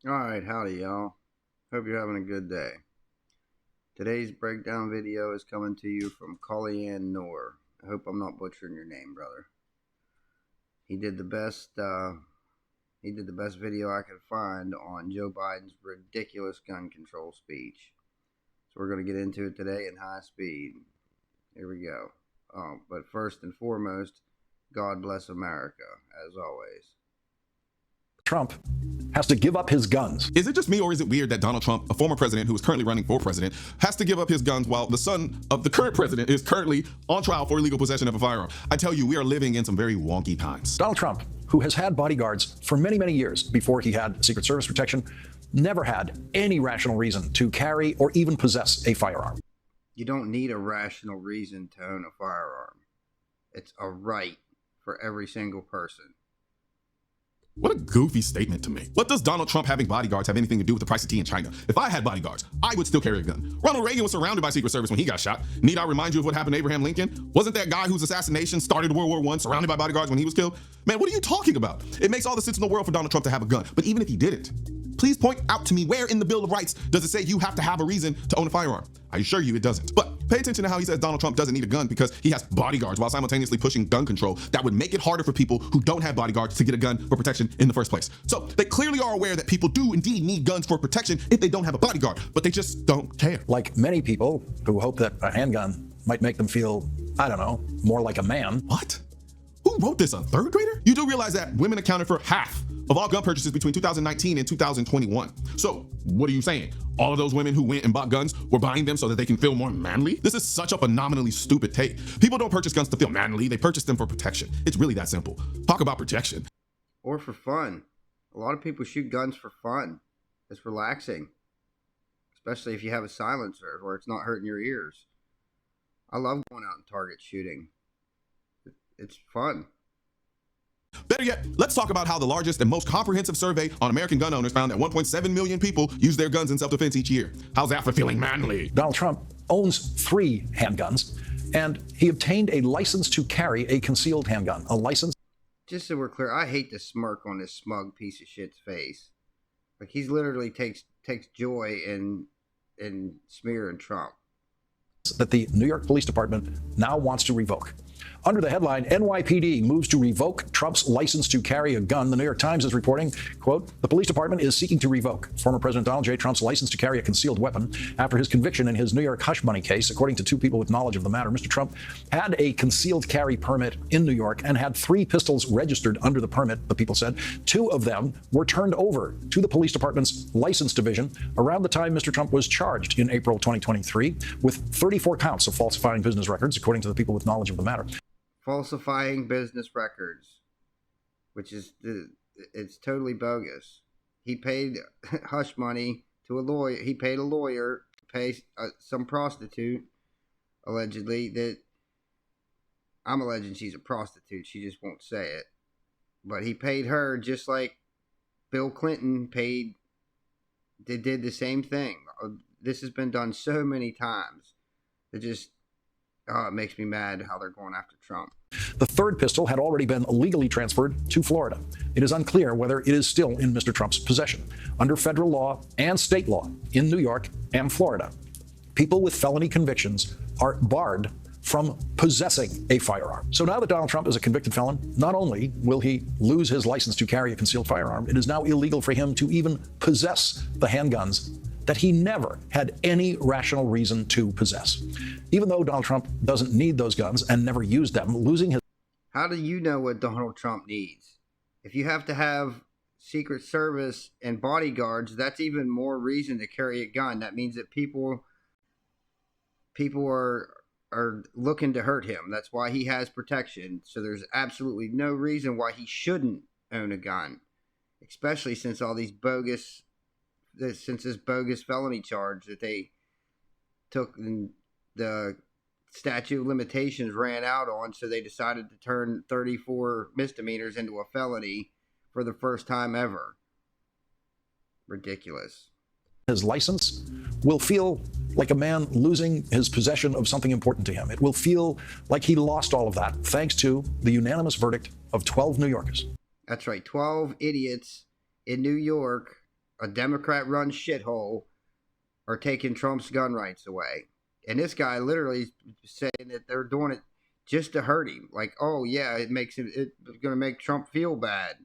Alright, howdy y'all. Hope you're having a good day. Today's breakdown video is coming to you from Collyanne Noor. I hope I'm not butchering your name, brother. He did the best video I could find on Joe Biden's ridiculous gun control speech. So we're going to get into it today in high speed. Here we go. But first and foremost, God bless America, as always. Trump has to give up his guns. Is it just me, or is it weird that Donald Trump, a former president who is currently running for president, has to give up his guns while the son of the current president is currently on trial for illegal possession of a firearm? I tell you, we are living in some very wonky times. Donald Trump, who has had bodyguards for many, many years before he had Secret Service protection, never had any rational reason to carry or even possess a firearm. You don't need a rational reason to own a firearm. It's a right for every single person. What a goofy statement to make. What does Donald Trump having bodyguards have anything to do with the price of tea in China? If I had bodyguards, I would still carry a gun. Ronald Reagan was surrounded by Secret Service when he got shot. Need I remind you of what happened to Abraham Lincoln? Wasn't that guy whose assassination started World War I surrounded by bodyguards when he was killed? Man, what are you talking about? It makes all the sense in the world for Donald Trump to have a gun. But even if he didn't, please point out to me where in the Bill of Rights does it say you have to have a reason to own a firearm? I assure you it doesn't. But pay attention to how he says Donald Trump doesn't need a gun because he has bodyguards while simultaneously pushing gun control that would make it harder for people who don't have bodyguards to get a gun for protection in the first place. So they clearly are aware that people do indeed need guns for protection if they don't have a bodyguard, but they just don't care. Like many people who hope that a handgun might make them feel, I don't know, more like a man. What? Who wrote this, a third grader? You do realize that women accounted for half of all gun purchases between 2019 and 2021. So what are you saying? All of those women who went and bought guns were buying them so that they can feel more manly? This is such a phenomenally stupid take. People don't purchase guns to feel manly. They purchase them for protection. It's really that simple. Talk about protection. Or for fun. A lot of people shoot guns for fun. It's relaxing. Especially if you have a silencer where it's not hurting your ears. I love going out and target shooting. It's fun. Better yet, let's talk about how the largest and most comprehensive survey on American gun owners found that 1.7 million people use their guns in self-defense each year. How's that for feeling manly? Donald Trump owns 3 handguns, and he obtained a license to carry a concealed handgun. A license. Just so we're clear, I hate the smirk on this smug piece of shit's face. Like he's literally takes joy in smearing Trump. That the New York Police Department now wants to revoke. Under the headline, NYPD moves to revoke Trump's license to carry a gun, the New York Times is reporting, quote, the police department is seeking to revoke former President Donald J. Trump's license to carry a concealed weapon after his conviction in his New York hush money case. According to 2 people with knowledge of the matter, Mr. Trump had a concealed carry permit in New York and had 3 pistols registered under the permit, the people said. 2 of them were turned over to the police department's license division around the time Mr. Trump was charged in April 2023 with 34 counts of falsifying business records, according to the people with knowledge of the matter. Falsifying business records, which is it's totally bogus. He paid hush money to a lawyer. He paid a lawyer to pay some prostitute, allegedly, that I'm alleging she's a prostitute. She just won't say it. But he paid her just like Bill Clinton paid. They did the same thing. This has been done so many times. It just, it makes me mad how they're going after Trump. The 3rd pistol had already been legally transferred to Florida. It is unclear whether it is still in Mr. Trump's possession. Under federal law and state law in New York and Florida, people with felony convictions are barred from possessing a firearm. So now that Donald Trump is a convicted felon, not only will he lose his license to carry a concealed firearm, it is now illegal for him to even possess the handguns that he never had any rational reason to possess. Even though Donald Trump doesn't need those guns and never used them, losing his... How do you know what Donald Trump needs? If you have to have Secret Service and bodyguards, that's even more reason to carry a gun. That means that people are looking to hurt him. That's why he has protection. So there's absolutely no reason why he shouldn't own a gun, especially since all these since this bogus felony charge that they took and the statute of limitations ran out on, so they decided to turn 34 misdemeanors into a felony for the first time ever. Ridiculous. His license will feel like a man losing his possession of something important to him. It will feel like he lost all of that thanks to the unanimous verdict of 12 New Yorkers. That's right, 12 idiots in New York a Democrat-run shithole are taking Trump's gun rights away. And this guy literally saying that they're doing it just to hurt him. Like, oh yeah, it's going to make Trump feel bad.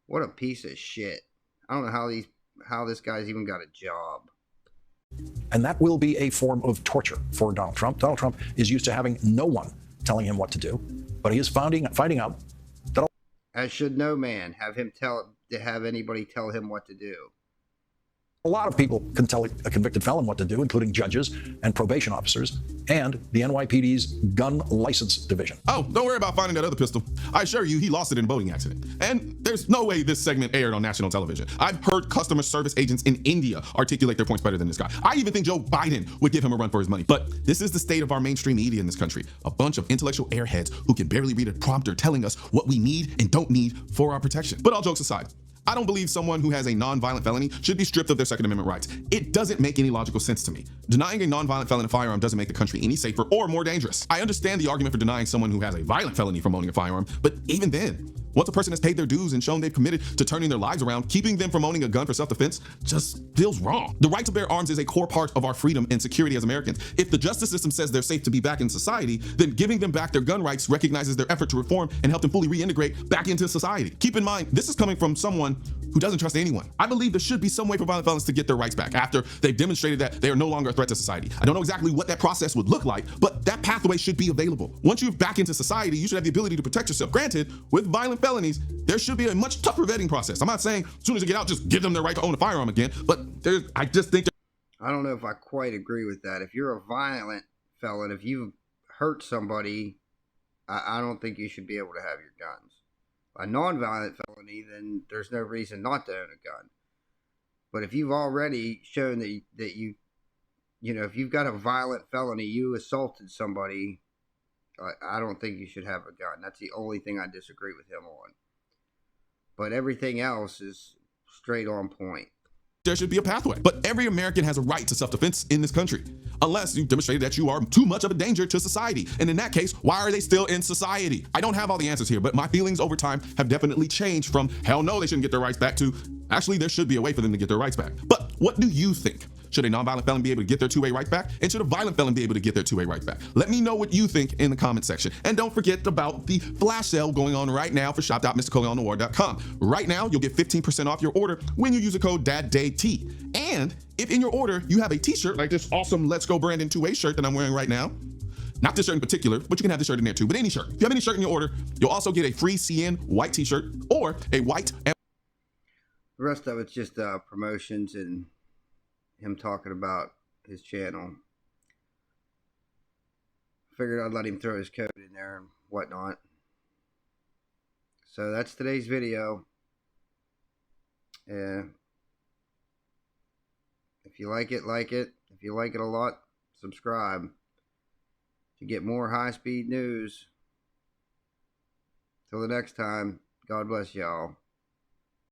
What a piece of shit. I don't know how this guy's even got a job. And that will be a form of torture for Donald Trump. Donald Trump is used to having no one telling him what to do, but he is finding out that, as should no man, have anybody tell him what to do. a lot of people can tell a convicted felon what to do, including judges and probation officers and the NYPD's gun license division. Oh, don't worry about finding that other pistol. I assure you, he lost it in a boating accident. And there's no way this segment aired on national television. I've heard customer service agents in India articulate their points better than this guy. I even think Joe Biden would give him a run for his money. But this is the state of our mainstream media in this country. A bunch of intellectual airheads who can barely read a prompter telling us what we need and don't need for our protection. But all jokes aside, I don't believe someone who has a non-violent felony should be stripped of their Second Amendment rights. It doesn't make any logical sense to me. Denying a non-violent felon a firearm doesn't make the country any safer or more dangerous. I understand the argument for denying someone who has a violent felony from owning a firearm, but even then, once a person has paid their dues and shown they've committed to turning their lives around, keeping them from owning a gun for self-defense just feels wrong. The right to bear arms is a core part of our freedom and security as Americans. If the justice system says they're safe to be back in society, then giving them back their gun rights recognizes their effort to reform and help them fully reintegrate back into society. Keep in mind, this is coming from someone who doesn't trust anyone. I believe there should be some way for violent felons to get their rights back after they've demonstrated that they are no longer a threat to society. I don't know exactly what that process would look like, but that pathway should be available. Once you're back into society, you should have the ability to protect yourself. Granted, with violent felonies, there should be a much tougher vetting process. I'm not saying as soon as they get out, just give them the right to own a firearm again, but I just think I don't know if I quite agree with that. If you're a violent felon, if you've hurt somebody, I don't think you should be able to have your guns. A non-violent felony, then there's no reason not to own a gun. But if you've already shown that you if you've got a violent felony, you assaulted somebody, I don't think you should have a gun. That's the only thing I disagree with him on. But everything else is straight on point. There should be a pathway. But every American has a right to self-defense in this country, unless you've demonstrated that you are too much of a danger to society. And in that case, why are they still in society? I don't have all the answers here, but my feelings over time have definitely changed from hell no, they shouldn't get their rights back to actually there should be a way for them to get their rights back. But what do you think? Should a nonviolent felon be able to get their two-way rights back? And should a violent felon be able to get their two-way rights back? Let me know what you think in the comment section. And don't forget about the flash sale going on right now for shop.mrcoleonthewar.com. Right now, you'll get 15% off your order when you use the code DADDAYT. And if in your order, you have a t-shirt like this awesome Let's Go Brandon two-way shirt that I'm wearing right now, not this shirt in particular, but you can have this shirt in there too, but any shirt. If you have any shirt in your order, you'll also get a free CN white t-shirt or a white. The rest of it's just promotions and him talking about his channel. Figured I'd let him throw his code in there and whatnot. So that's today's video. Yeah. If you like it, like it. If you like it a lot, subscribe to get more high-speed news. Till the next time, God bless y'all.